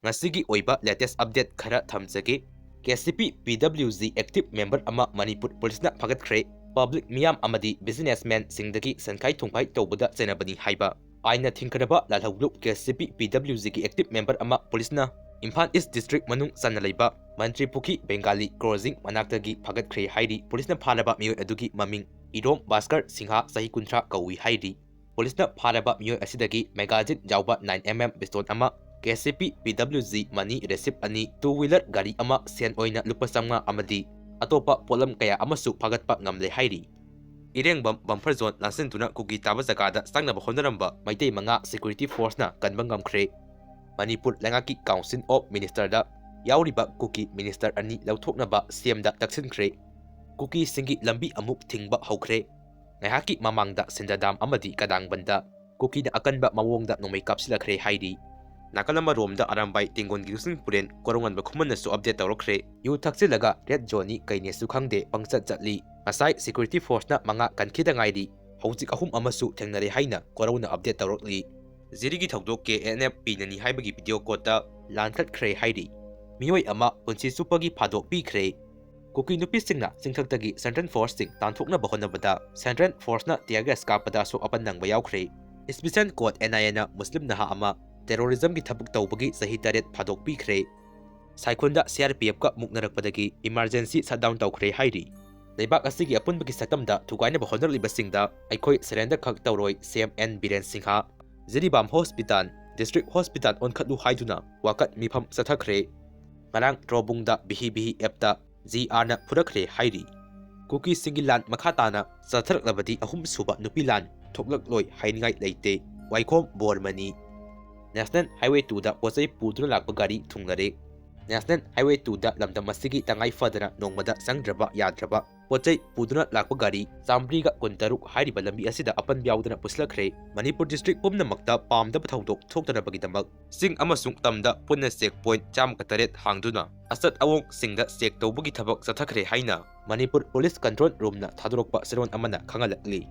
Ngasigi oiba latest update khara thamjage. KCP PWG active member ama Manipur police na phagatkhre. Public miyam amadi businessman singdagi sankai thungpai tawbada chenabani haiba. Aina thingkaraba lalhawlup KCP PWG ki active member ama police na Imphal East District manung sanna leiba Manipuri Bengali crossing manaktagi phagatkhre hairi police na phalaba miyoi adugi maming Idom Baskar Singha sahi kunthra kawi hairi. Police na phalaba miyoi asidagi magazine jawba 9mm pistol ama KCP PWG money receipt ani two-wheeler gari ama sen oina lupa samnga amadi atopa polam kaya amasu phagatpa ngamle hairi. Irengbam bumper zone lansintuna Kuki taba Jagada Changnaba Hotnarmba Meitei manga security force na Kanba Ngamkhre Manipur Langaki Council of Minister da yauriba Kuki Minister ani lauthoknaba CM da taksinkhre. Kuki singi lambi amuk thingba haukhre. Ngahaki mamangda sindadam amadi kadangbanda Kuki na akanba mawongda nomay kapsilakhre hairi. Nakalama romda arambai tingon gilusin puren korongan ba khuman nasu update tawrokre yu thakchilaga red zone ni kaine su khangde pangchat chatli asai security force na manga kankhida ngairi hojik ahum amasu thengnare haina korona update tawrokli zirigi thodok ke NFP nani haibagi video kota lankhat khre hairi mioi ama punchi supagi phadok pi khre Kuki Nupi singna singthaktagi central force sing tanthokna bahonabada central force na tiagas kapada Asok Apn nangba yaukre special code NIA na muslim naha ama terrorism ki thabuk tawbagi sahi taret phadok pi khre Saikhunda CRPF ka muknarakpadagi emergency shutdown tawkhre hairi leibak asigi apunbagi sakamda thugaina bahonarli basingda aikhoi surrender khak tawroi CMN Biren Singha Ziribam Hospital District Hospital on khatlu haiduna wakat mifam sathakre marang trobungda bihi epta GR na phurakre hairi Kuki singilan makhatana satharaknabadi ahum suba nupilan thoklakloi hainingai leite waikhom bormani National Highway 2 da posai puduna lakpa gari thungnare National Highway 2 da lamdam masigi tangai fadana nongmada sangdraba yadraba posai puduna lakpa gari Zambriga kuntaruk hairiba lambi asida apan yaudana puslakhre Manipur district pumna makta pamda pathaudok thokdana bagidamak sing amasung tamda punna checkpoint cham kataret hangduna asat awong singda check tawbagi thabak sathakre haina Manipur Police Control Room na thadorokpa seron amana khangalakli